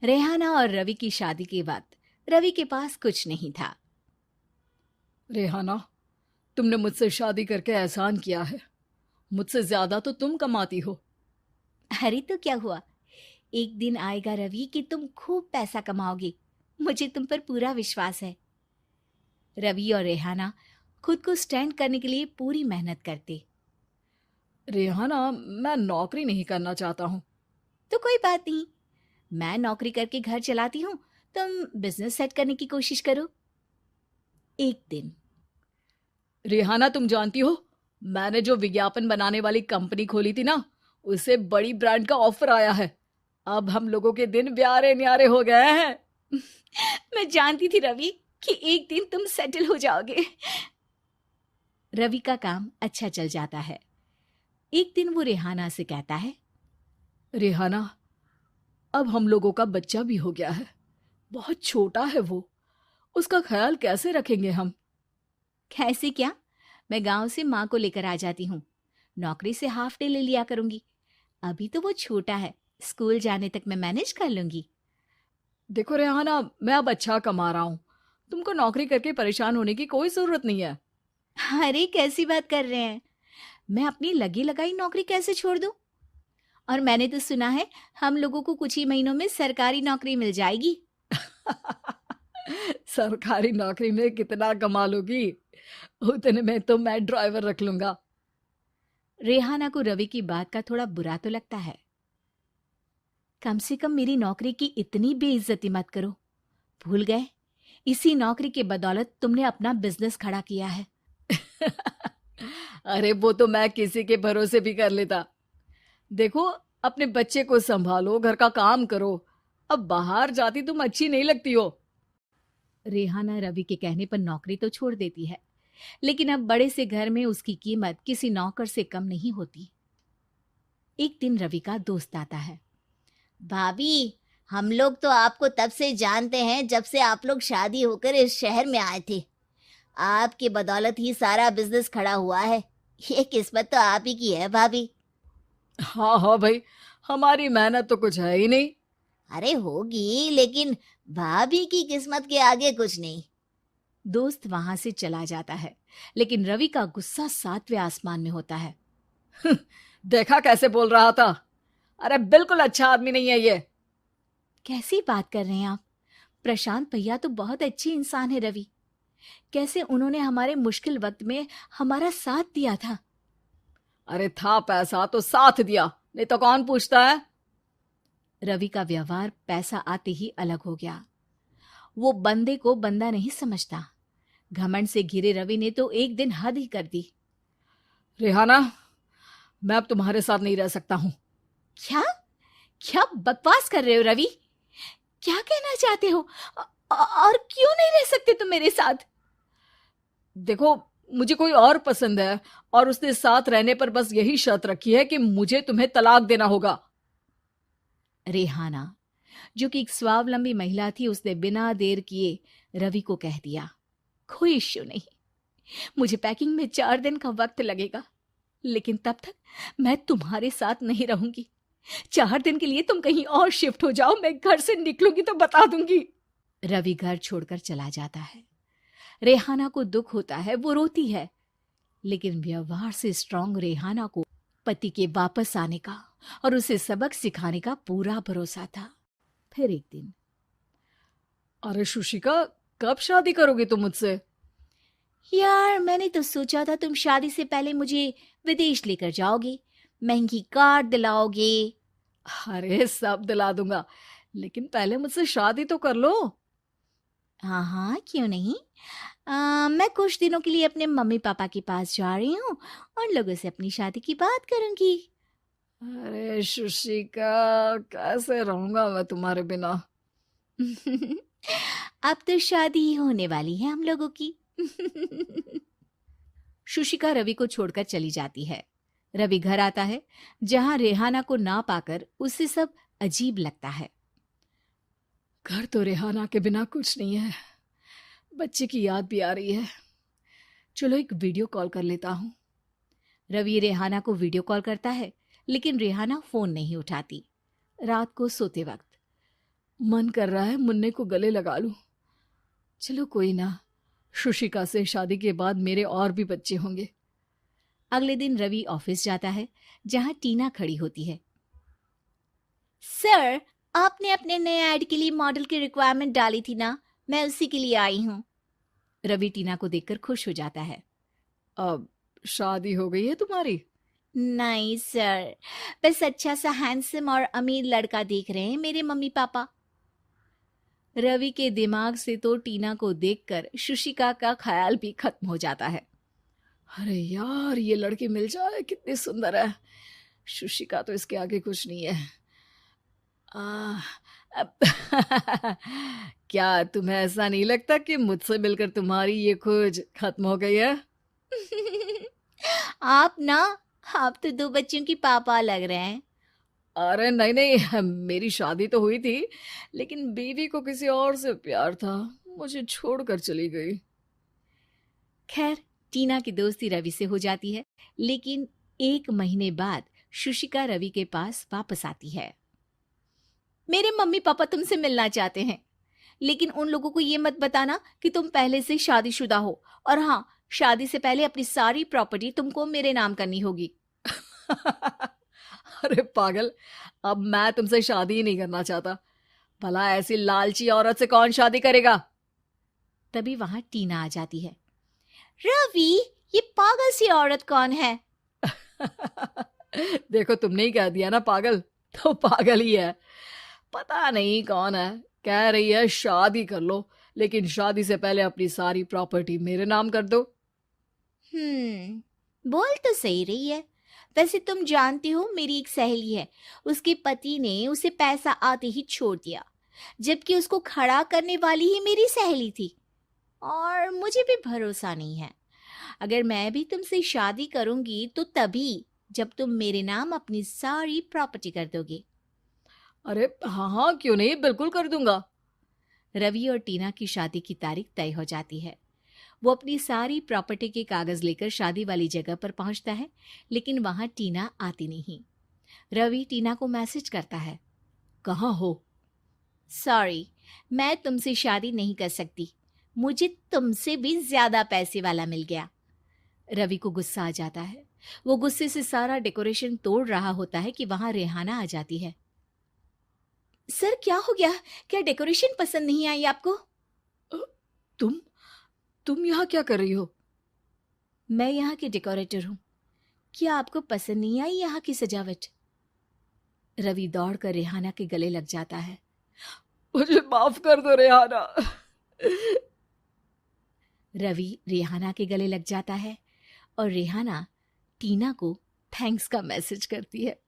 रेहाना और रवि की शादी के वक्त रवि के पास कुछ नहीं था। रेहाना, तुमने मुझसे शादी करके एहसान किया है। मुझसे ज्यादा तो तुम कमाती हो। अरे तो क्या हुआ, एक दिन आएगा रवि कि तुम खूब पैसा कमाओगे। मुझे तुम पर पूरा विश्वास है। रवि और रेहाना खुद को स्टैंड करने के लिए पूरी मेहनत करते। रेहाना, मैं नौकरी नहीं करना चाहता हूँ। तो कोई बात नहीं, मैं नौकरी करके घर चलाती हूँ, तुम बिजनेस सेट करने की कोशिश करो। एक दिन रेहाना, तुम जानती हो, मैंने जो विज्ञापन बनाने वाली कंपनी खोली थी ना, उसे बड़ी ब्रांड का ऑफर आया है। अब हम लोगों के दिन ब्यारे न्यारे हो गए हैं। मैं जानती थी रवि कि एक दिन तुम सेटल हो जाओगे। रवि का काम अच्छा चल जाता है। एक दिन वो रेहाना से कहता है, रेहाना, अब हम लोगों का बच्चा भी हो गया है। बहुत छोटा है वो। उसका ख्याल कैसे रखेंगे हम? कैसे क्या, मैं गांव से माँ को लेकर आ जाती हूँ। नौकरी से हाफ डे ले लिया करूंगी। अभी तो वो छोटा है, स्कूल जाने तक मैं मैनेज कर लूंगी। देखो रेहाना, मैं अब अच्छा कमा रहा हूँ। तुमको नौकरी करके परेशान होने की कोई जरूरत नहीं है। अरे कैसी बात कर रहे हैं, मैं अपनी लगी लगाई नौकरी कैसे छोड़ दूं? और मैंने तो सुना है हम लोगों को कुछ ही महीनों में सरकारी नौकरी मिल जाएगी। सरकारी नौकरी में कितना कमा लोगी? उतने में तो मैं ड्राइवर रख लूंगा। रेहाना को रवि की बात का थोड़ा बुरा तो लगता है। कम से कम मेरी नौकरी की इतनी बेइज्जती मत करो। भूल गए, इसी नौकरी के बदौलत तुमने अपना बिजनेस खड़ा किया है। अरे वो तो मैं किसी के भरोसे भी कर लेता। देखो, अपने बच्चे को संभालो, घर का काम करो। अब बाहर जाती तुम अच्छी नहीं लगती हो। रेहाना रवि के कहने पर नौकरी तो छोड़ देती है, लेकिन अब बड़े से घर में उसकी कीमत किसी नौकर से कम नहीं होती। एक दिन रवि का दोस्त आता है। भाभी, हम लोग तो आपको तब से जानते हैं जब से आप लोग शादी होकर इस शहर में आए थे। आपकी बदौलत ही सारा बिजनेस खड़ा हुआ है। ये किस्मत तो आप ही की है भाभी। हाँ हाँ भाई, हमारी मेहनत तो कुछ है ही नहीं। अरे होगी, लेकिन भाभी की किस्मत के आगे कुछ नहीं। दोस्त वहां से चला जाता है, लेकिन रवि का गुस्सा सातवें आसमान में होता है। देखा कैसे बोल रहा था? अरे बिल्कुल अच्छा आदमी नहीं है ये। कैसी बात कर रहे हैं आप? प्रशांत भैया तो बहुत अच्छे इंसान है रवि। कैसे उन्होंने हमारे मुश्किल वक्त में हमारा साथ दिया था। अरे था पैसा तो साथ दिया, नहीं तो कौन पूछता है? रवि का व्यवहार पैसा आते ही अलग हो गया। वो बंदे को बंदा नहीं समझता। घमंड से घिरे रवि ने तो एक दिन हद ही कर दी। रेहाना, मैं अब तुम्हारे साथ नहीं रह सकता हूँ। क्या क्या बकवास कर रहे हो रवि? क्या कहना चाहते हो? और क्यों नहीं रह सकते तुम मेरे साथ? देखो, मुझे कोई और पसंद है, और उसने साथ रहने पर बस यही शर्त रखी है कि मुझे तुम्हें तलाक देना होगा। रेहाना, जो कि एक स्वावलंबी महिला थी, उसने बिना देर किए रवि को कह दिया, कोई इश्यू नहीं, मुझे पैकिंग में 4 दिन का वक्त लगेगा, लेकिन तब तक मैं तुम्हारे साथ नहीं रहूंगी। 4 दिन के लिए तुम कहीं और शिफ्ट हो जाओ, मैं घर से निकलूंगी तो बता दूंगी। रवि घर छोड़कर चला जाता है। रेहाना को दुख होता है, वो रोती है, लेकिन व्यवहार से स्ट्रांग रेहाना को पति के वापस आने का और उसे सबक सिखाने का पूरा भरोसा था। फिर एक दिन, अरे शुशिका, कब शादी करोगे तुम मुझसे? यार मैंने तो सोचा था तुम शादी से पहले मुझे विदेश लेकर जाओगे, महंगी कार दिलाओगे। अरे सब दिला दूंगा, लेकिन पहले मुझसे शादी तो कर लो। हाँ हाँ, क्यों नहीं। मैं कुछ दिनों के लिए अपने मम्मी पापा के पास जा रही हूँ और लोगों से अपनी शादी की बात करूंगी। अरे शुशिका, कैसे रहूंगा मैं तुम्हारे बिना? अब तो शादी ही होने वाली है हम लोगों की। शुशिका रवि को छोड़कर चली जाती है। रवि घर आता है, जहां रेहाना को ना पाकर उसे सब अजीब लगता है। घर तो रेहाना के बिना कुछ नहीं है। बच्चे की याद भी आ रही है। चलो एक वीडियो कॉल कर लेता हूँ। रवि रेहाना को वीडियो कॉल करता है, लेकिन रेहाना फोन नहीं उठाती। रात को सोते वक्त मन कर रहा है मुन्ने को गले लगा लूं। चलो कोई ना, शुशिका से शादी के बाद मेरे और भी बच्चे होंगे। अगले दिन रवि ऑफिस जाता है, जहां टीना खड़ी होती है। सर, आपने अपने नए ऐड के लिए मॉडल की रिक्वायरमेंट डाली थी ना, मैं उसी के लिए आई हूँ। रवि टीना को देखकर खुश हो जाता है। अब शादी हो गई है तुम्हारी? नहीं सर, बस अच्छा सा हैंडसम और अमीर लड़का देख रहे हैं मेरे मम्मी पापा। रवि के दिमाग से तो टीना को देखकर शुशिका का ख्याल भी खत्म हो जाता है। अरे यार, ये लड़की मिल जाए कितनी सुंदर है। शुशिका तो इसके आगे कुछ नहीं है। अब क्या तुम्हें ऐसा नहीं लगता कि मुझसे मिलकर तुम्हारी ये खोज खत्म हो गई है? आप तो 2 बच्चों की पापा लग रहे हैं। अरे नहीं नहीं, मेरी शादी तो हुई थी, लेकिन बीवी को किसी और से प्यार था, मुझे छोड़कर चली गई। खैर, टीना की दोस्ती रवि से हो जाती है, लेकिन 1 महीने बाद शुशिका रवि के पास वापस आती है। मेरे मम्मी पापा तुमसे मिलना चाहते हैं, लेकिन उन लोगों को ये मत बताना कि तुम पहले से शादीशुदा हो, और हाँ, शादी से पहले अपनी सारी प्रॉपर्टी तुमको मेरे नाम करनी होगी। अरे पागल, अब मैं तुमसे शादी ही नहीं करना चाहता। भला ऐसी लालची औरत से कौन शादी करेगा? तभी वहां टीना आ जाती है। रवि, ये पागल सी औरत कौन है? देखो, तुमने ही कह दिया ना पागल, तो पागल ही है। पता नहीं कौन है, कह रही है शादी कर लो, लेकिन शादी से पहले अपनी सारी प्रॉपर्टी मेरे नाम कर दो। बोल तो सही रही है। वैसे तुम जानती हो, मेरी एक सहेली है, उसके पति ने उसे पैसा आते ही छोड़ दिया, जबकि उसको खड़ा करने वाली ही मेरी सहेली थी। और मुझे भी भरोसा नहीं है। अगर मैं भी तुमसे शादी करूंगी तो तभी जब तुम मेरे नाम अपनी सारी प्रॉपर्टी कर दोगे। अरे हाँ हाँ, क्यों नहीं, बिल्कुल कर दूंगा। रवि और टीना की शादी की तारीख तय हो जाती है। वो अपनी सारी प्रॉपर्टी के कागज लेकर शादी वाली जगह पर पहुंचता है, लेकिन वहां टीना आती नहीं। रवि टीना को मैसेज करता है। कहाँ हो? सॉरी, मैं तुमसे शादी नहीं कर सकती, मुझे तुमसे भी ज्यादा पैसे वाला मिल गया। रवि को गुस्सा आ जाता है। वो गुस्से से सारा डेकोरेशन तोड़ रहा होता है कि वहां रेहाना आ जाती है। सर, क्या हो गया? क्या डेकोरेशन पसंद नहीं आई आपको? तुम यहाँ क्या कर रही हो? मैं यहाँ की डेकोरेटर हूँ। क्या आपको पसंद नहीं आई यहाँ की सजावट? रवि दौड़कर रेहाना के गले लग जाता है। मुझे माफ कर दो रेहाना। रवि रेहाना के गले लग जाता है और रेहाना टीना को थैंक्स का मैसेज करती है।